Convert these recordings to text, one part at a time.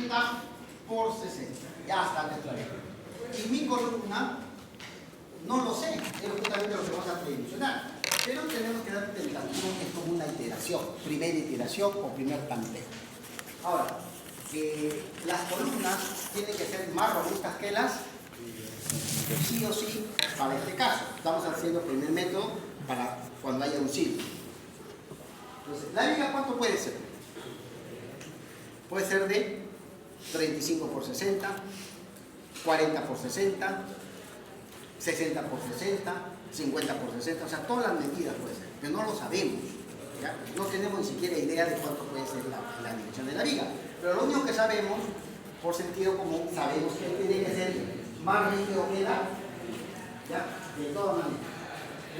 30 por 60. Ya está dentro. Y mi columna, no lo sé, es justamente lo que vamos a tridimensionar. Pero tenemos que dar tentativo, que es como una iteración, primera iteración o primer tanteo. Ahora, las columnas tienen que ser más robustas que las, sí o sí, para este caso. Estamos haciendo el primer método para cuando haya un sitio. Entonces, ¿la viga cuánto puede ser? Puede ser de 35 por 60, 40 por 60, 60 por 60, 50 por 60, o sea, todas las medidas puede ser, pero no lo sabemos, ¿ya? No tenemos ni siquiera idea de cuánto puede ser la dimensión de la viga, pero lo único que sabemos, por sentido común, sabemos que tiene que ser más rígido que la, ¿ya? De todas maneras.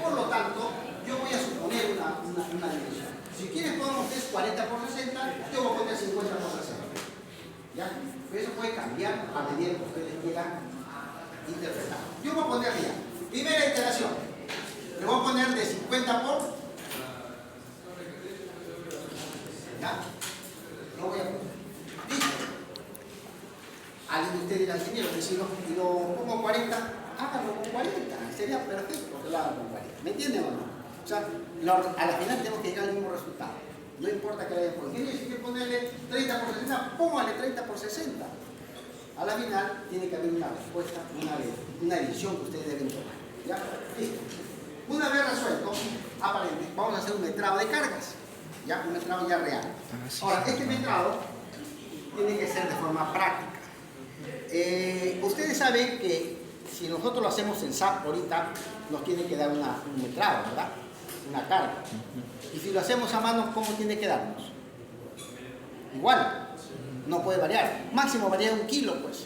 Por lo tanto, yo voy a suponer una dimensión. Si quieren podemos hacer 40 por 60, yo voy a poner 50 por 60. ¿Ya? Pero eso puede cambiar a medida que ustedes quieran interpretar. Yo voy a poner ya, primera iteración, le voy a poner de 50 por, ¿ya? Lo voy a poner. ¿Listo? Alguien de ustedes dirá, ingeniero, si lo pongo 40, háganlo con 40, sería perfecto que lo hagan con 40. ¿Me entienden o no? O sea, a la final tenemos que llegar al mismo resultado. No importa que le hayan puesto. Si quiere ponerle 30 por 60, póngale 30 por 60. A la final tiene que haber una respuesta, una decisión que ustedes deben tomar. ¿Ya? Listo. Una vez resuelto, aparente, vamos a hacer un metrado de cargas. ¿Ya? Un metrado ya real. Ahora, este metrado tiene que ser de forma práctica. Ustedes saben que si nosotros lo hacemos en SAP ahorita, nos tiene que dar un metrado, ¿verdad? Una carga. Y si lo hacemos a mano, ¿cómo tiene que darnos? Igual, no puede variar. Máximo varía 1 kilo, pues.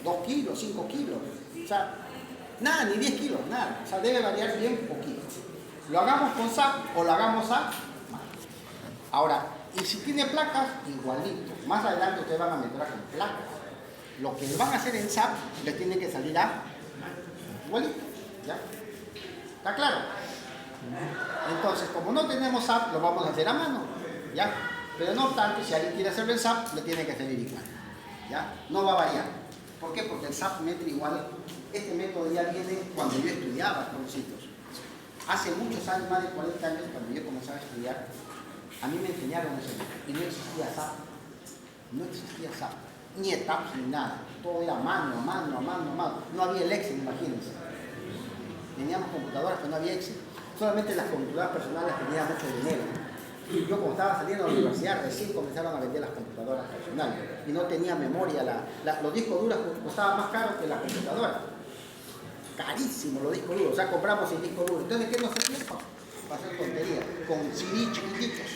2 kilos, 5 kilos. O sea, nada, ni 10 kilos, nada. O sea, debe variar bien poquito. Lo hagamos con SAP o lo hagamos a mano. Ahora, y si tiene placas, igualito. Más adelante ustedes van a meter con placas. Lo que van a hacer en SAP les tiene que salir a igualito. ¿Ya? ¿Está claro? Entonces, como no tenemos SAP, lo vamos a hacer a mano, ¿ya? Pero no obstante, si alguien quiere hacerlo en SAP, le tiene que salir igual, ¿ya? No va a variar. ¿Por qué? Porque el SAP mete igual. Este método ya viene cuando yo estudiaba con los sitios. Hace muchos años, más de 40 años, cuando yo comenzaba a estudiar, a mí me enseñaron ese método. Y no existía SAP. No existía SAP. Ni etapas, ni nada. Todo era mano a mano, a mano, a mano. No había el Excel, imagínense. Teníamos computadoras, pero no había Excel. Solamente las computadoras personales tenían mucho dinero. Y yo como estaba saliendo de la universidad, recién comenzaron a vender las computadoras personales. Y no tenía memoria. Los discos duros costaban más caros que las computadoras. Carísimo los discos duros. O sea, compramos el disco duro. Entonces, ¿qué nos hacía? Para hacer tonterías. Con CD chiquititos.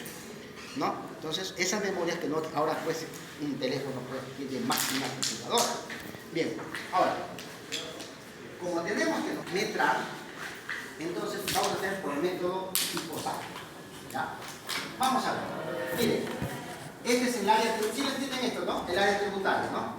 ¿No? Entonces, esas memorias que no, ahora pues un teléfono pues, tiene más que una computadora. Bien, ahora, como tenemos que metrar, entonces vamos a hacer por el método tipo SAP. ¿Ya? Vamos a ver. Miren, este es el área, ¿sí le entienden esto, no? El área tributaria, ¿no?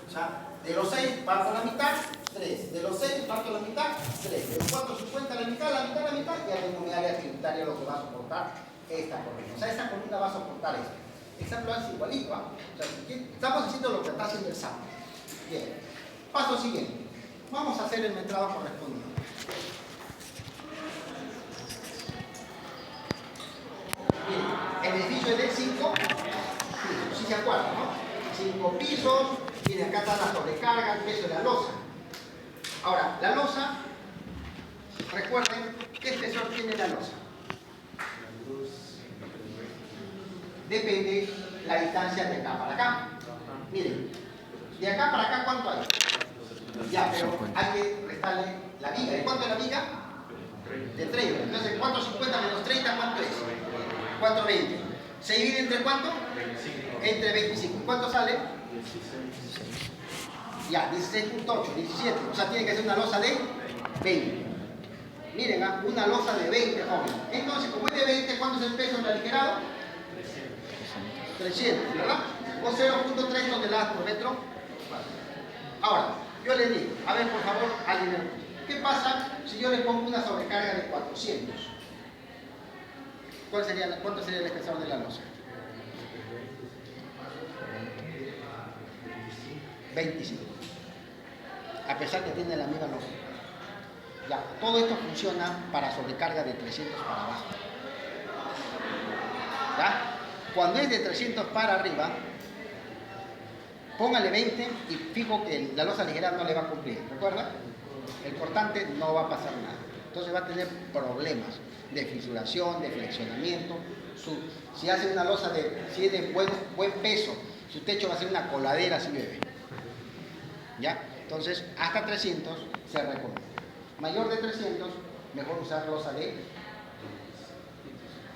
O sea, de los 6 parto la mitad, 3. De los 6 parto la mitad, 3. De los 450 la mitad, y ya tengo mi área tributaria lo que va a soportar esta columna. O sea, esta columna va a soportar esto. Ejemplo es igualito, ¿ah? O sea, estamos haciendo lo que está haciendo el SAP. Bien. Paso siguiente. Vamos a hacer el metrado correspondiente. Bien, el edificio es de 5 pisos, sí se acuerdan, ¿no? 5 pisos, y acá está la sobrecarga, el peso de la losa. Ahora, la losa, recuerden, ¿qué espesor tiene la losa? Depende la distancia de acá para acá. Miren, de acá para acá, ¿cuánto hay? Ya, pero hay que restarle la viga. ¿De cuánto es la viga? De 30. Entonces, 450 menos 30, ¿cuánto es? 420. ¿Se divide entre cuánto? 25. Entre 25. ¿Cuánto sale? 16. Ya, 16.8, 17. O sea, tiene que ser una losa de 20. Miren, una losa de 20, jóvenes. Entonces, como es de 20, ¿cuánto es el peso del aligerado? 300, ¿verdad? O 0.3 toneladas por metro. Ahora, yo les digo, a ver, por favor, alguien, ¿qué pasa si yo le pongo una sobrecarga de 400? ¿Cuánto sería el espesor de la losa? 25. A pesar que tiene la misma lógica. Ya, todo esto funciona para sobrecarga de 300 para abajo. ¿Ya? Cuando es de 300 para arriba, póngale 20 y fijo que la losa ligera no le va a cumplir. ¿Recuerda? El cortante no va a pasar nada. Entonces va a tener problemas de fisuración, de flexionamiento. Si hace una losa si es de buen peso, su techo va a ser una coladera si llueve. ¿Ya? Entonces, hasta 300 se recomienda. Mayor de 300, mejor usar losa de...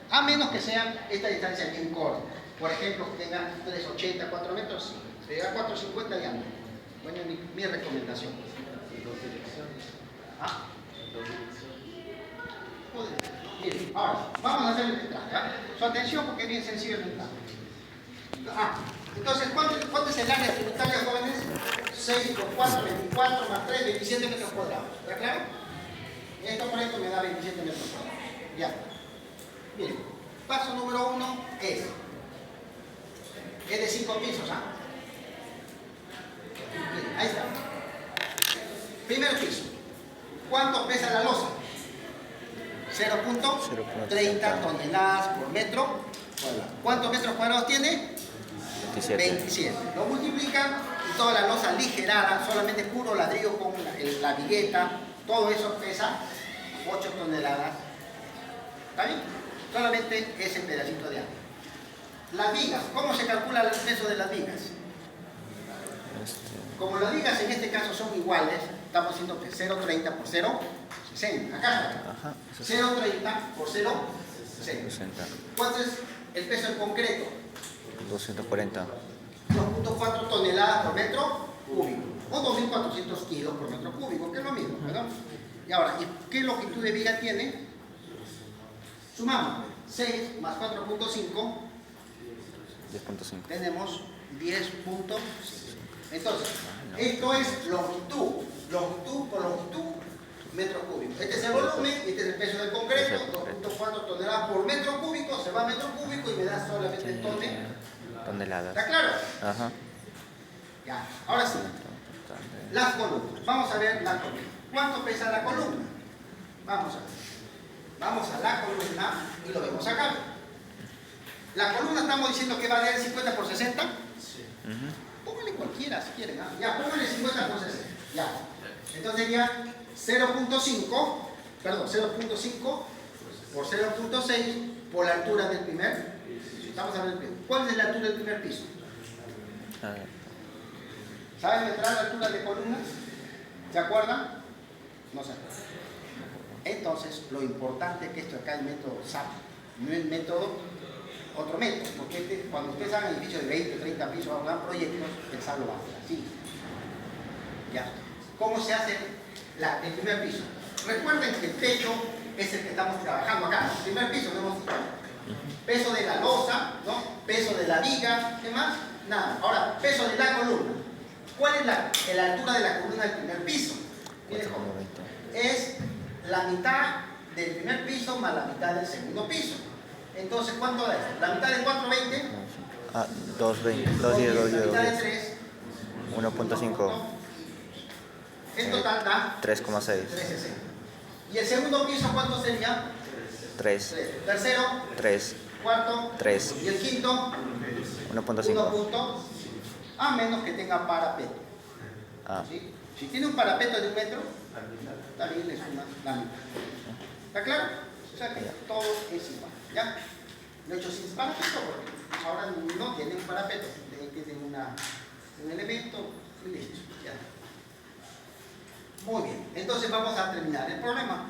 A menos que sea esta distancia bien corta. Por ejemplo, que tengan 3,80, 4 metros, sí. Si llega a 4,50 ya no. Bueno, mi recomendación. ¿Ah? Bien, ahora, vamos a hacer el metraje. Su atención porque es bien sencillo el metraje. Entonces, ¿cuánto es el área tributaria, jóvenes? 6 por 4, 24 más 3, 27 metros cuadrados. ¿Está claro? Esto por esto me da 27 metros cuadrados. Ya. Bien. Paso número 1 es de 5 pisos. Bien, ahí está. Primer piso. ¿Cuánto pesa la losa? 0.30 toneladas por metro cuadrado. ¿Cuántos metros cuadrados tiene? 27. Lo multiplican y toda la losa aligerada, solamente puro ladrillo con la vigueta, todo eso pesa 8 toneladas. ¿Está bien? Solamente ese pedacito de agua. Las vigas, ¿cómo se calcula el peso de las vigas? Como las vigas en este caso son iguales, estamos haciendo que 0.30 por 0.60. Acá está. 0.30 por 0.60. ¿Cuánto es el peso en concreto? 240. 2.4 toneladas por metro cúbico. O 2.400 kilos por metro cúbico, que es lo mismo, ¿verdad? Y ahora, ¿qué longitud de viga tiene? Sumamos. 6 más 4.5. 10.5. Tenemos 10.5. Entonces, esto es longitud. Longitud por longitud, metro cúbico. Este es el volumen, este es el peso del concreto. 2.4 toneladas por metro cúbico, se va a metro cúbico y me da solamente toneladas. ¿Está claro? Ajá. Ya, ahora sí. Las columnas. Vamos a ver la columna. ¿Cuánto pesa la columna? Vamos a ver. Vamos a la columna y lo vemos acá. La columna estamos diciendo que va a valer 50 por 60. Sí. Póngale cualquiera si quieren. Ya, póngale 50 por 60. Ya. Entonces ya 0.5, perdón, 0.5 por 0.6 por la altura del primer piso. Estamos hablando del piso. ¿Cuál es la altura del primer piso? ¿Saben metrar la altura de columnas? ¿Se acuerdan? No se acuerdan. Entonces, lo importante es que esto acá es el método SAP, no el método, otro método, porque cuando ustedes hagan edificios de 20, 30 pisos, hagan proyectos, el SAP lo va a hacer así. Ya. ¿Cómo se hace el primer piso? Recuerden que el techo es el que estamos trabajando acá. El primer piso, no hemos dicho. Peso de la losa, ¿no? Peso de la viga, ¿qué más? Nada. Ahora, peso de la columna. ¿Cuál es la altura de la columna del primer piso? Miren, es la mitad del primer piso más la mitad del segundo piso. Entonces, ¿cuánto es? La mitad de 4,20. 2,20. 2,10. La mitad de 3. 1.5. En total da 3,6. 3,60. ¿Y el segundo piso cuánto sería? 3. Tercero. 3. Cuarto. 3. Y el quinto. 1.5. A menos que tenga parapeto. ¿Sí? Si tiene un parapeto de 1 metro, está bien, le suma la mitad. ¿Está claro? O sea que todo es igual. ¿Ya? Lo he hecho sin parapeto porque ahora no tiene un parapeto. Tiene un elemento y listo. Ya. Muy bien. Entonces vamos a terminar el problema.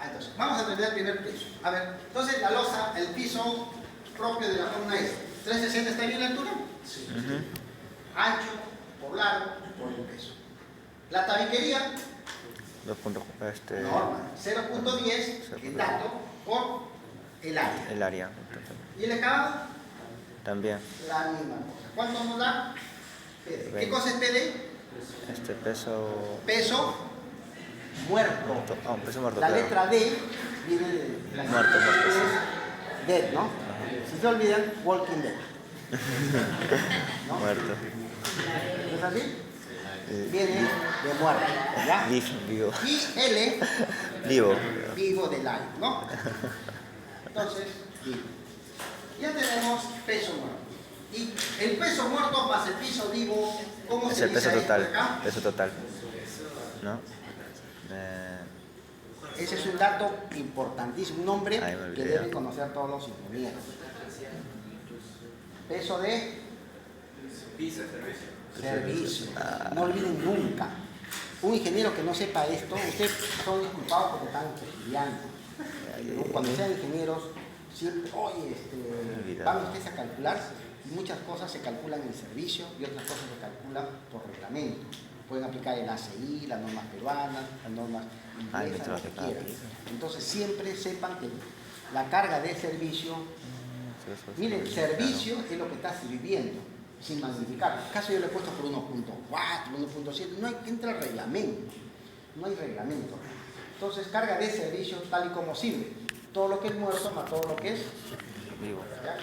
Entonces, vamos a terminar el primer piso. A ver, entonces la losa, el piso propio de la columna es 360, ¿está bien la altura? Sí. Ancho, por largo, por el peso. La tabiquería, normal, 0.10, el dato, por el área. El área. ¿Y el acabado? También. La misma cosa. ¿Cuánto nos da? PD. ¿Qué cosa es PD? Peso... Peso muerto. Peso muerto. La letra D viene de la muerto. dead, ¿no? Si se olvidan, Walking Dead. ¿No? Muerto. ¿No es así? Viene de muerte, ¿ya? Vivo. Y L, Vivo. vivo de live, ¿no? Entonces, vivo. Ya tenemos peso muerto. Y el peso muerto más el piso vivo, ¿cómo Es se el dice peso ahí total. por acá? Peso total. ¿No? Ese es un dato importantísimo, un nombre Ay, me que olvidé. deben conocer todos los ingenieros. Peso de servicio. No olviden nunca. Un ingeniero que no sepa esto, ustedes son culpados porque están estudiando. Cuando sean ingenieros, siempre, oye, van ustedes a calcular, y muchas cosas se calculan en servicio y otras cosas se calculan por reglamento. Pueden aplicar el ACI, las normas peruanas, las normas inglesas, lo que quieran. Entonces siempre sepan que la carga de servicio, miren, servicio es lo que está sirviendo, sin magnificar. En caso yo le he puesto por 1.4, 1.7, no hay que entrar el reglamento, no hay reglamento. Entonces carga de servicio tal y como sirve, todo lo que es muerto más todo lo que es Vivo. ¿ya?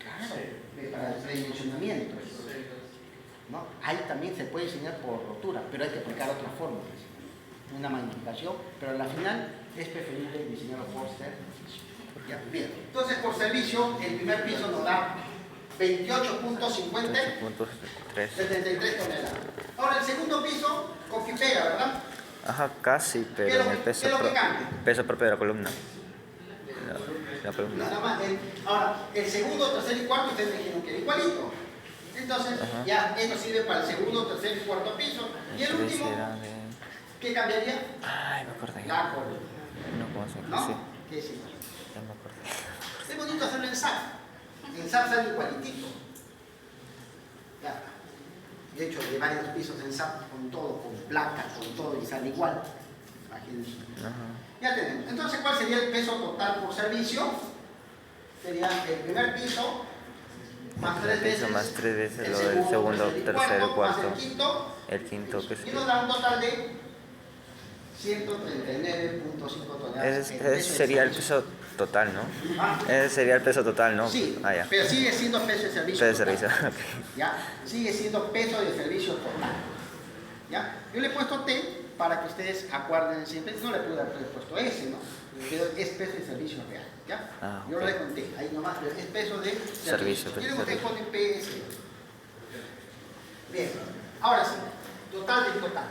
Claro, para el redimensionamiento, ¿no? Ahí también se puede diseñar por rotura, pero hay que aplicar otras fórmulas, una magnificación, pero al final es preferible diseñarlo por servicio. ¿Ya? Bien, entonces por servicio el primer piso nos da 28.50, 73 toneladas. Ahora el segundo piso, copia y pega, ¿verdad? Ajá, casi, pero en el ¿Qué es lo que cambia? peso propio de la columna. La columna. Nada más. Ahora, el segundo, tercer y cuarto ustedes me dijeron que era igualito. Entonces, Ajá. ya esto sirve para el segundo, tercer y cuarto piso. Y el último, ¿qué cambiaría? Ay, me acordé. La columna. No, ¿cómo se ¿No? dice? ¿Qué sí? Ya me acordé. Es bonito hacerlo en SAP. En SAP sale igualitito. Ya. De hecho, de varios pisos en SAP con todo, con placas, con todo, y sale igual. Imagínense. Ajá. Ya tenemos. Entonces, ¿cuál sería el peso total por servicio? Sería el primer piso más 3 veces. Más 3 veces el lo del segundo, tercero, cuarto. Más el quinto, que es. y nos da un total de 139.5 toneladas. Ese sería el peso total, ¿no? ¿Ah? Ese sería el peso total, ¿no? Sí, Ah, ya. pero sigue siendo peso de servicio. Peso de total. servicio, ok. ¿Ya? Sigue siendo peso de servicio total. ¿Ya? Yo le he puesto T para que ustedes acuerden siempre. No le pude haber puesto S, ¿no? Pero es peso de servicio real. ¿Ya? Ah, Yo ok. lo conté, ahí nomás, pero es peso de servicio. Peso de ¿Quieren ustedes servicio. ponen PS? Bien, ahora sí, total del total.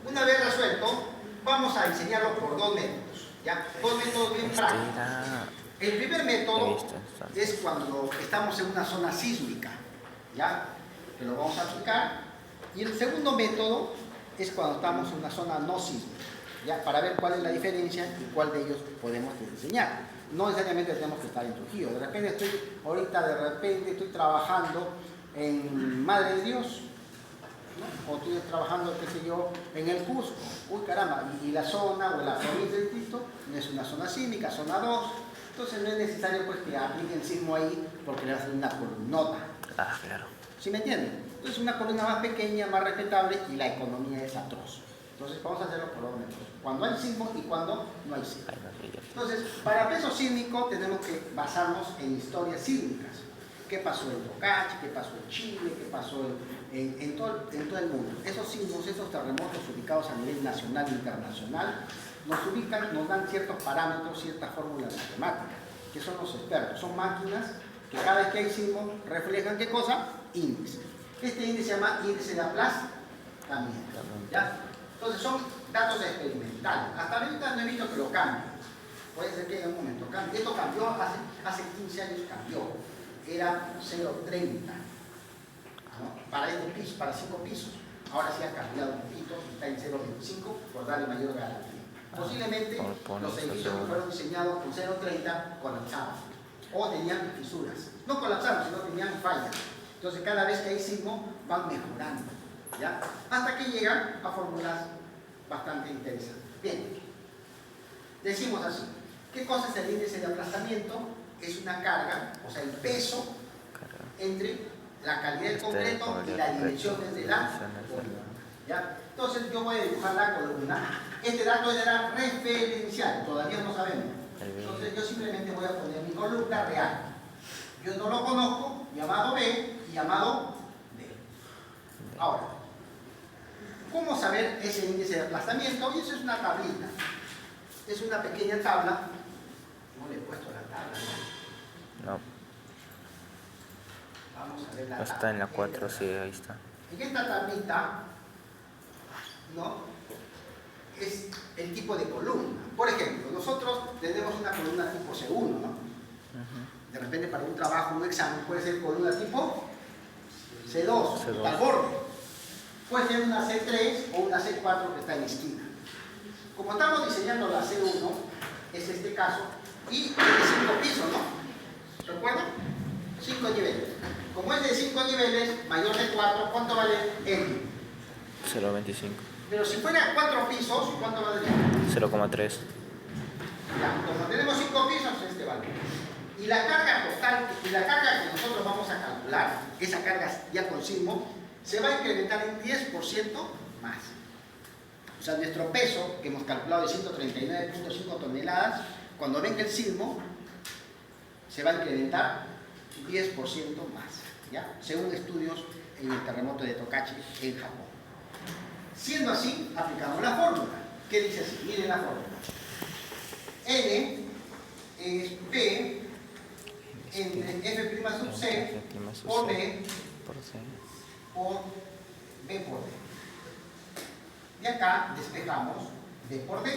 Una vez resuelto, vamos a diseñarlo por dos métodos. ¿Ya? Dos métodos bien prácticos. El primer método es cuando estamos en una zona sísmica, ¿ya? Que lo vamos a aplicar. Y el segundo método es cuando estamos en una zona no sísmica, ¿ya? Para ver cuál es la diferencia y cuál de ellos podemos diseñar. No necesariamente tenemos que estar en Trujillo. De repente estoy trabajando en Madre de Dios, ¿no? O estoy trabajando, qué sé yo, en el Cusco. Uy, caramba, y la zona o la provincia del Cristo no es una zona sísmica, zona 2. Entonces no es necesario pues que apliquen sismo ahí porque le va a hacer una columnota. Ah, claro. ¿Sí me entienden? Entonces una columna más pequeña, más respetable y la economía es atroz. Entonces vamos a hacerlo por dos métodos. Cuando hay sismo y cuando no hay sismo. Entonces, para peso sísmico tenemos que basarnos en historias sísmicas. ¿Qué pasó en Tocache? ¿Qué pasó en Chile? ¿Qué pasó en todo el mundo? Esos sismos, esos terremotos ubicados a nivel nacional e internacional, nos dan ciertos parámetros, ciertas fórmulas matemáticas, que son los expertos. Son máquinas que cada vez que hay sismo reflejan, ¿qué cosa? Índice. Este índice se llama índice de aplastamiento. ¿Ya? Entonces son datos experimentales. Hasta ahorita no he visto que lo cambien. Puede ser que en un momento cambie. Esto cambió, hace 15 años cambió. Era 0.30, ¿no? Para este piso, para 5 pisos. Ahora sí ha cambiado un poquito, está en 0.25 por darle mayor garantía. Posiblemente los edificios que fueron diseñados con 0.30 colapsaban o tenían fisuras. No colapsaban, sino tenían fallas. Entonces cada vez que hay sismo van mejorando, ¿ya? Hasta que llegan a fórmulas bastante interesantes. Bien, decimos así, ¿qué cosa es el índice de aplastamiento? Es una carga, o sea, el peso entre la calidad del concreto y las dimensiones de la columna, ¿ya? Entonces yo voy a dibujar la columna. Este dato era referencial, todavía no sabemos. Entonces yo simplemente voy a poner mi columna real. Yo no lo conozco, llamado B y llamado D. Ahora, ¿cómo saber ese índice de aplastamiento? Y eso es una tablita. Es una pequeña tabla. No le he puesto la tabla, ¿no? No, Vamos a ver la tabla. está en la 4, sí, ahí está. En esta tablita, ¿no?, es el tipo de columna. Por ejemplo, nosotros tenemos una columna tipo C1, ¿no? De repente para un trabajo, un examen, puede ser columna tipo C2, que está al borde. Puede ser una C3 o una C4 que está en la esquina. Como estamos diseñando la C1, es este caso, y es de 5 pisos, ¿no? ¿Recuerdan? 5 niveles. Como es de 5 niveles, mayor de 4, ¿cuánto vale N? 0,25. Pero si fuera 4 pisos, ¿cuánto vale N? 0,3. Ya, como tenemos 5 pisos, este vale. Y la carga total, y la carga que nosotros vamos a calcular, esa carga ya con sismo, se va a incrementar en 10% más. O sea, nuestro peso, que hemos calculado de 139.5 toneladas, cuando venga el sismo, se va a incrementar 10% más, ¿ya? Según estudios en el terremoto de Tokachi en Japón. Siendo así, aplicamos la fórmula. ¿Qué dice así? Miren la fórmula. N es P entre F' sub C por D por B por D. Y acá despejamos B por D.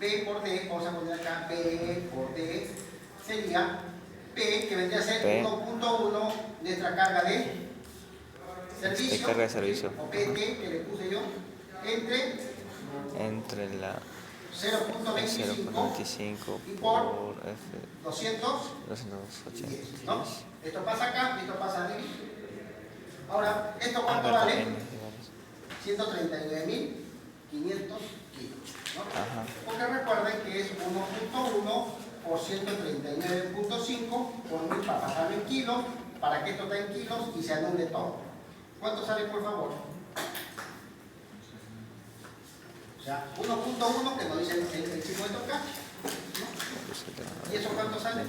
B por D, vamos a poner acá B por D, sería P, que vendría a ser 1.1 nuestra carga de servicio, carga de servicio, o PT, que le puse yo, entre la 0.25 y por 210, ¿no? Esto pasa acá, esto pasa aquí. Ahora, ¿esto cuánto vale? 139.500 kilos, ¿no? Porque recuerden que es 1.1 por 139.5 por 1000 para pasarlo en kilos, para que esto esté en kilos y se anule todo. ¿Cuánto sale, por favor? O sea, 1.1 que nos dice el sismo de Tokachi, ¿no? ¿Y eso cuánto sale?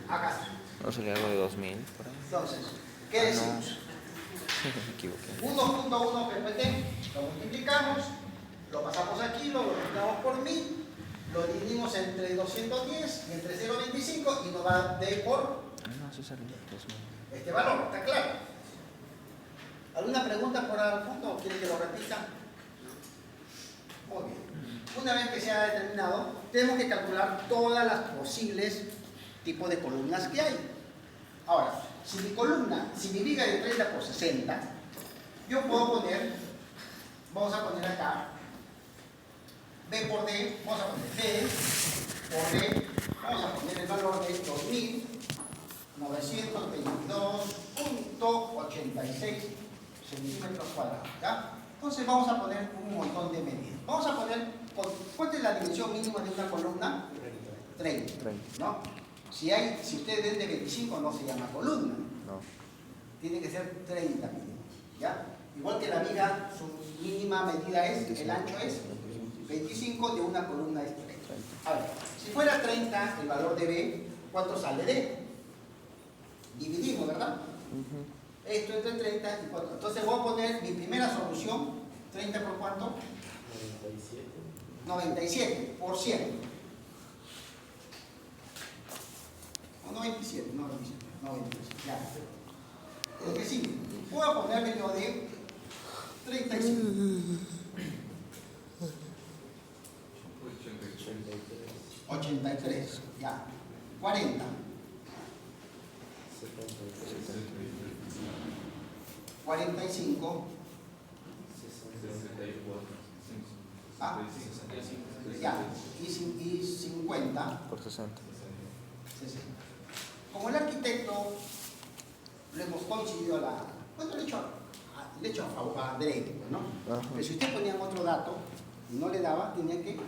Acá. No sería algo de 2000 por ahí. Entonces, ¿qué decimos? Me equivoqué. 1.1 PPT, lo multiplicamos, lo pasamos aquí, lo multiplicamos por 1000, lo dividimos entre 210 y entre 0.25 y nos va de por sí sale 2000. este valor, ¿está claro? ¿Alguna pregunta por al fondo o quiere que lo repita? Muy bien. Una vez que se ha determinado, tenemos que calcular todas las posibles tipos de columnas que hay. Ahora, si mi columna, si mi viga es de 30 por 60, yo puedo poner, vamos a poner acá, B por D, vamos a poner B por D, vamos a poner el valor de 2.922.86 centímetros cuadrados, ¿ya? Entonces vamos a poner un montón de medidas. Vamos a poner, ¿cuánta es la dimensión mínima de una columna? 30, ¿no? Si ustedes ven de 25 no se llama columna. No. Tiene que ser 30 mínimo, ¿ya? Igual que la viga, su mínima medida es, el ancho es 25, de una columna es 30. A ver, si fuera 30 el valor de B, ¿cuánto sale D? Dividimos, ¿verdad? Esto entre 30 y 4. Entonces voy a poner mi primera solución, 30 por cuánto? 97 por 100. No, 97, no 97, no 97, ya. Lo que sigue, voy a ponerle yo de 35. 83, ya. 40. 45. Ya. Y 50. Por 60. 60. Como el arquitecto le hemos coincidido ¿cuánto le he hecho a derecho, ¿no? Pero si usted ponía otro dato y no le daba, tenía que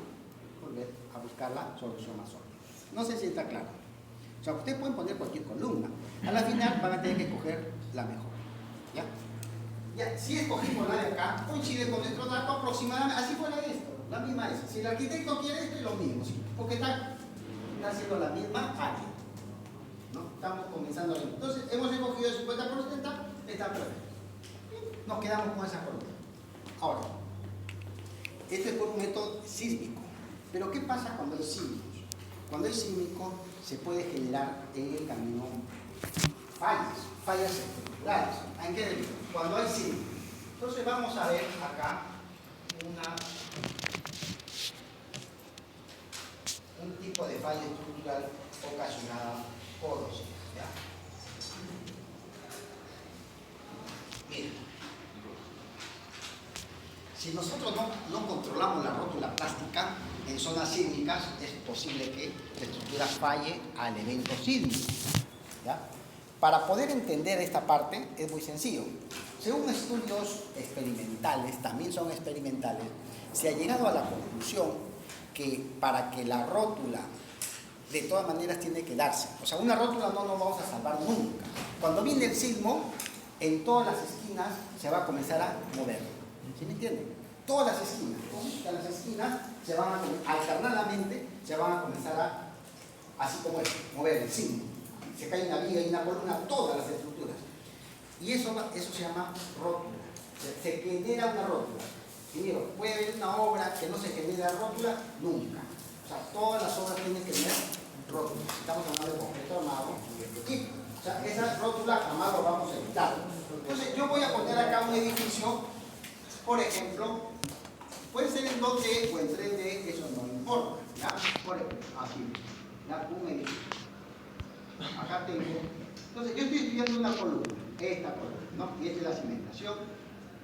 volver a buscar la solución más óptima. No sé si está claro. O sea, ustedes pueden poner cualquier columna. A la final van a tener que escoger la mejor. ¿Ya? Ya, si escogimos la de acá, coincide con nuestro dato aproximadamente, así fuera esto, la misma es. Si el arquitecto quiere esto, es lo mismo, ¿sí? Porque está haciendo la misma área. ¿No? Estamos comenzando ahí. Entonces, hemos escogido el 50 por 70, está perfecto. Nos quedamos con esa columna. Ahora, este es por un método sísmico. Pero ¿qué pasa cuando hay sísmicos? Cuando hay sísmico, se puede generar en el camino fallas estructurales. ¿En qué debido? Cuando hay sísmicos. Entonces vamos a ver acá un tipo de falla estructural ocasionada por los sísmicos. Mira, si nosotros no controlamos la rótula plástica en zonas sísmicas, es posible que la estructura falle al evento sísmico. ¿Ya? Para poder entender esta parte es muy sencillo. Según estudios experimentales, también son experimentales, se ha llegado a la conclusión que para que la rótula de todas maneras tiene que darse. O sea, una rótula no nos vamos a salvar nunca. Cuando viene el sismo, en todas las esquinas se va a comenzar a mover. ¿Sí me entienden? Todas las esquinas se van a, alternadamente, se van a comenzar a, así como es, mover el sismo. Se cae una viga y una columna, todas las estructuras. Y eso se llama rótula. Se genera una rótula. Y mira, puede haber una obra que no se genera rótula nunca. O sea, todas las obras tienen que tener rótula. Estamos hablando de concreto armado. Y, o sea, esa rótula jamás lo vamos a evitar. Entonces, yo voy a poner acá un edificio, por ejemplo, puede ser en 2D o en 3D, eso no importa. ¿Ya? Por ejemplo, así. ¿Ya? Un edificio. Acá tengo. Entonces, yo estoy estudiando una columna, esta columna, ¿no? Y esta es la cimentación,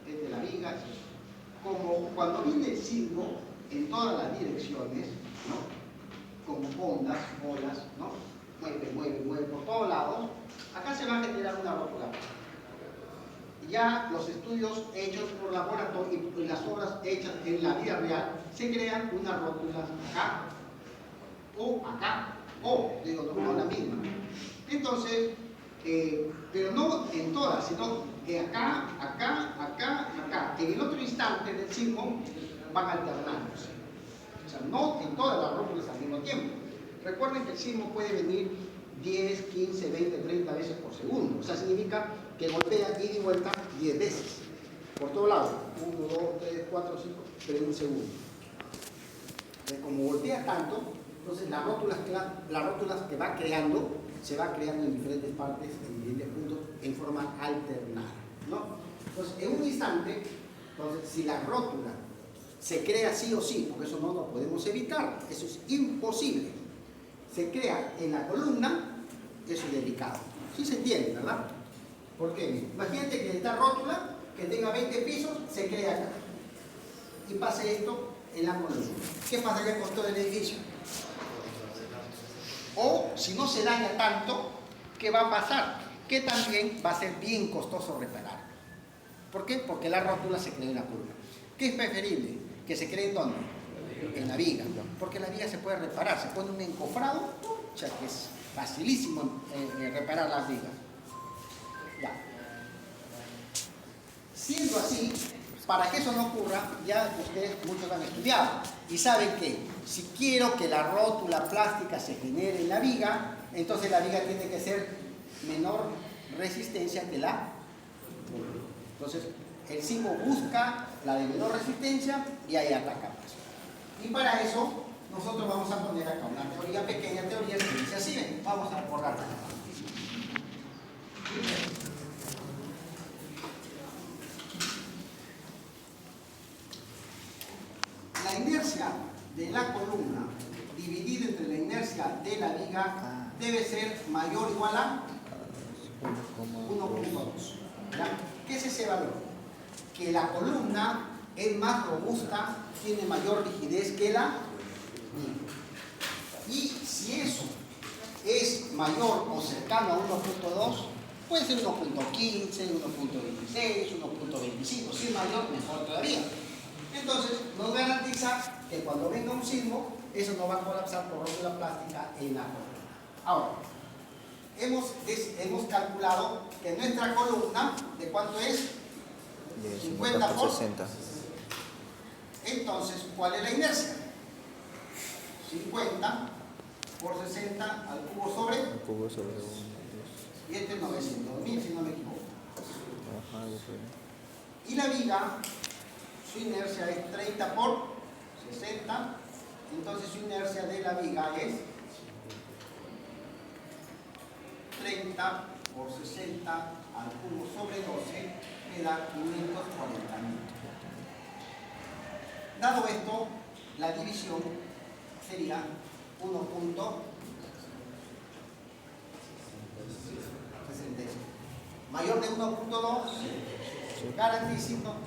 esta es la viga. Como cuando viene el sismo en todas las direcciones, ¿no? Como ondas, olas, ¿no? Mueve por todos lados, acá se va a generar una rótula. Ya los estudios hechos por laboratorio y las obras hechas en la vida real se crean unas rótulas acá o digo, no la misma. Entonces, pero no en todas, sino que acá. En el otro instante del sismo van alternándose. O sea, no en todas las rótulas al mismo tiempo. Recuerden que el sismo puede venir 10, 15, 20, 30 veces por segundo. O sea, significa que golpea ida y vuelta 10 veces. Por todo lado. 1, 2, 3, 4, 5, pero en un segundo. Entonces, como golpea tanto, entonces las rótulas que va creando, se va creando en diferentes partes, en diferentes puntos, en forma alternada, ¿no? Entonces, en un instante, entonces, si la rótula se crea sí o sí, porque eso no lo podemos evitar, eso es imposible, se crea en la columna, eso es delicado. Sí se entiende, ¿verdad? ¿Por qué? Imagínate que esta rótula, que tenga 20 pisos, se crea acá. Y pase esto en la columna. ¿Qué pasaría con todo el edificio? O si no se daña tanto, ¿qué va a pasar? Que también va a ser bien costoso reparar. ¿Por qué? Porque la rótula se crea en la columna. ¿Qué es preferible? ¿Que se cree en dónde? En la viga. Porque la viga se puede reparar. Se pone un encofrado, o sea que es facilísimo reparar las vigas. Ya. Siendo así, para que eso no ocurra, ya ustedes muchos han estudiado y saben que si quiero que la rótula plástica se genere en la viga, entonces la viga tiene que ser menor resistencia que la. Entonces, el sismo busca la de menor resistencia y ahí ataca. Y para eso, nosotros vamos a poner acá una teoría, pequeña teoría que dice así. Vamos a borrarla. La inercia de la columna dividida entre la inercia de la viga debe ser mayor o igual a 1.2. ¿Qué es ese valor? Que la columna es más robusta, tiene mayor rigidez que la viga. Y si eso es mayor o cercano a 1.2, puede ser 1.15, 1.26, 1.25. Si es mayor, mejor todavía. Entonces, nos garantiza que cuando venga un sismo, eso no va a colapsar por rótula plástica en la columna. Ahora, hemos calculado que nuestra columna, ¿de cuánto es? De 50 por por 60. Entonces, ¿cuál es la inercia? 50 por 60 al cubo sobre, Un cubo sobre 1, 2. y este es 900.000, si no me equivoco. Ajá, algo por ahí. Y la viga, su inercia es 30 por 60, entonces su inercia de la viga es 30 por 60 al cubo sobre 12, me da 540.000. Dado esto, la división sería 1.66. Mayor de 1.2,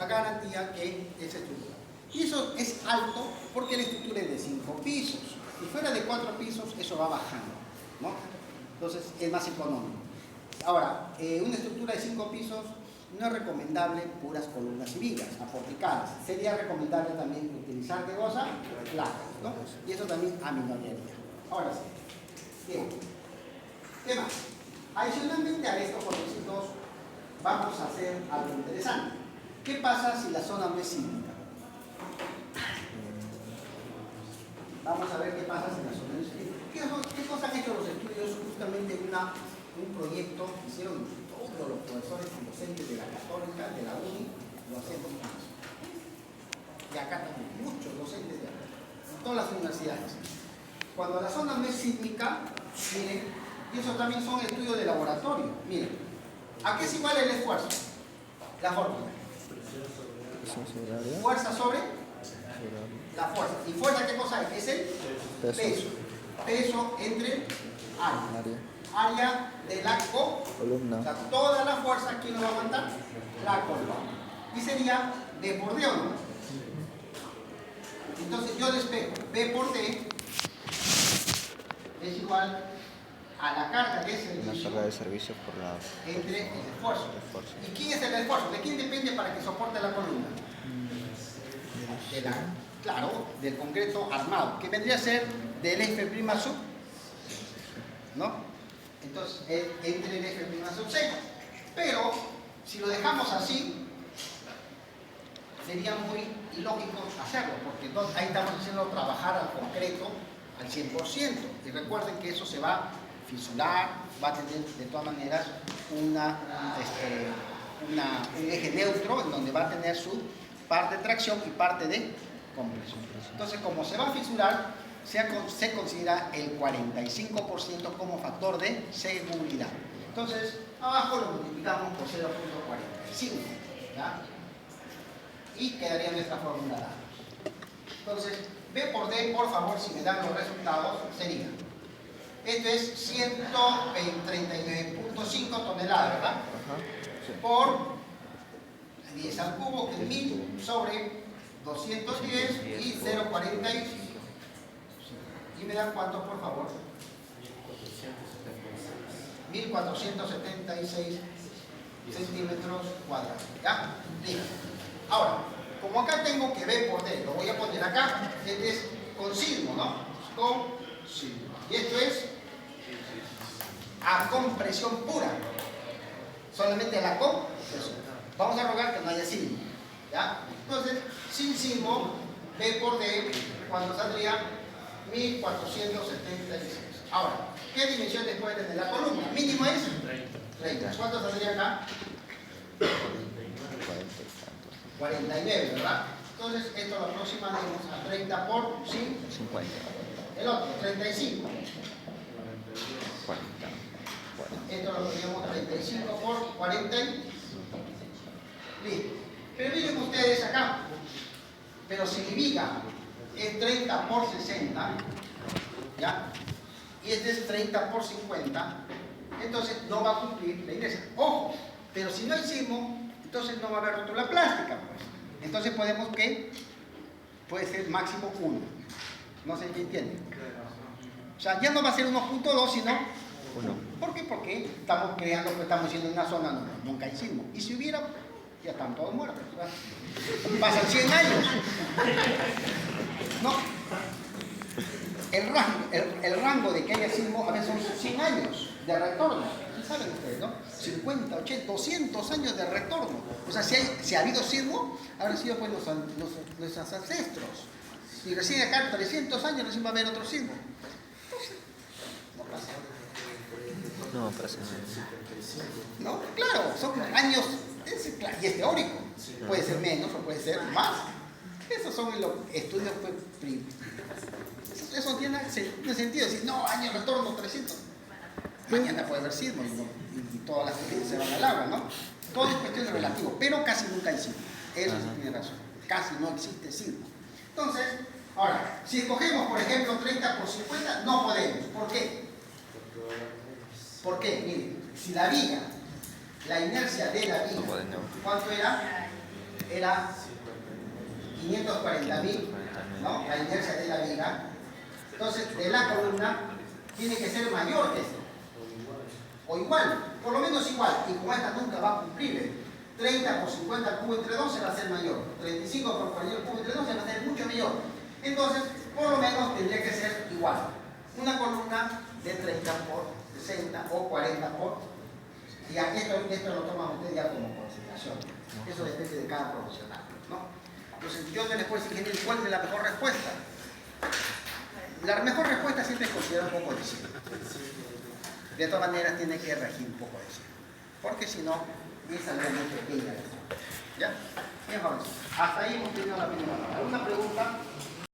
garantía que es estructura. Y eso es alto porque la estructura es de 5 pisos. Si fuera de 4 pisos, eso va bajando, ¿no? Entonces es más económico. Ahora, una estructura de 5 pisos no es recomendable puras columnas y vigas, aporticadas. Sería recomendable también utilizar de goza placas, ¿no? Y eso también aminoraría. Ahora sí. Bien. ¿Qué más? Adicionalmente a esto, jovencitos, vamos a hacer algo interesante. ¿Qué pasa si la zona no es sísmica? Vamos a ver qué pasa si la zona no es sísmica. ¿Qué cosa han hecho los estudios? Justamente un proyecto que hicieron todos los profesores y docentes de la Católica, de la UNI, lo hacemos más. Y acá también, muchos docentes de acá, en todas las universidades. Cuando la zona no es sísmica, miren, y eso también son estudios de laboratorio. Miren, ¿a qué es igual el esfuerzo? La fórmula. Fuerza sobre la fuerza. ¿Y fuerza qué cosa es? Es el peso. Peso entre área. Área de la columna. O sea, toda la fuerza, ¿quién lo va a aguantar? La columna. Y sería D por D, ¿o no? Entonces yo despejo B por D es igual a la carga de servicio, una carga de servicio por la entre el esfuerzo. ¿Y quién es el esfuerzo? ¿De quién depende para que soporte la columna? Claro, del concreto armado, que vendría a ser del F' sub, ¿no? Entonces, entre el F' sub 6. Pero, si lo dejamos así, sería muy ilógico hacerlo, porque entonces ahí estamos haciendo trabajar al concreto al 100%. Y recuerden que eso se va a fisurar, va a tener de todas maneras un eje neutro en donde va a tener su parte de tracción y parte de compresión. Entonces, como se va a fisurar, se considera el 45% como factor de seguridad. Entonces, abajo lo multiplicamos por 0.45, ¿ya? Y quedaría nuestra fórmula dada. Entonces, B por D, por favor, si me dan los resultados, sería. Esto es 139.5 toneladas, ¿verdad? Sí. Por 10 al cubo, que es 1000 sobre 210 y 0.45. ¿Y me dan cuánto, por favor? 1476 centímetros cuadrados. ¿Ya? Listo. Ahora, como acá tengo que B por D, lo voy a poner acá. Este es con sismo, ¿no? Con sismo. Y esto es a compresión pura. Solamente la compresión. Vamos a rogar que no haya sismo. ¿Ya? Entonces, sin sismo, B por D, cuando saldría 1476. Ahora, ¿qué dimensiones puede tener la columna? Mínimo es 30. ¿Cuánto saldría acá? 49, ¿verdad? Entonces, esto lo aproximaremos a 30 por 50. El otro, 35. 40. Esto lo pondríamos 35 por 40. Listo. Pero miren ustedes acá. Pero si mi viga es 30 por 60, ¿ya? Y este es 30 por 50, entonces no va a cumplir la inercia. Ojo, pero si no hay sismo, entonces no va a haber rótula plástica, pues. Entonces podemos que puede ser máximo 1. No sé si entienden. O sea, ya no va a ser 1.2, sino 1. ¿Por qué? Porque estamos creando, pues estamos siendo una zona donde nunca hay sismo. Y si hubiera, ya están todos muertos, ¿verdad? Pasan 100 años. No. El rango de que haya sismo a veces son 100 años. de retorno. ¿Qué saben ustedes, no? 50, 80, 200 años de retorno. O sea, si ha habido sismo, habrán sido pues nuestros ancestros. Y recién acá, 300 años, recién va a haber otro sismo. Entonces, no pasa nada. No, pasa nada. ¿No? Claro, son años, y es teórico. Puede ser menos o puede ser más. Esos son los estudios pues, eso no tiene sentido decir, no, año de retorno 300. Mañana puede haber sismo y todas las cosas se van al agua, ¿no? Todo es cuestión de relativo, pero casi nunca hay sismo. Eso sí tiene razón. Casi no existe sismo. Entonces, ahora, si escogemos, por ejemplo, 30 por 50, no podemos. ¿Por qué? ¿Por qué? Miren, si la viga, la inercia de la viga, ¿cuánto era? Era 540.000, ¿no? La inercia de la viga. Entonces, de la columna tiene que ser mayor que esto. O igual, por lo menos igual. Y como esta nunca va a cumplir, 30 por 50 al cubo entre 12 va a ser mayor. 35 por 40 al cubo entre 12 va a ser mucho mayor. Entonces, por lo menos tendría que ser igual. Una columna de 30 por 60 o 40 por... Y aquí esto lo toman ustedes ya como consideración. Eso depende de cada profesional, ¿no? Entonces, yo no les puedo decir cuál es la mejor respuesta. La mejor respuesta siempre es considerar un poco de sí. De todas maneras, tiene que regir un poco de sí. Porque si no, es algo muy pequeña. ¿Ya? Bien, jóvenes. Hasta ahí hemos tenido la primera. ¿Alguna pregunta?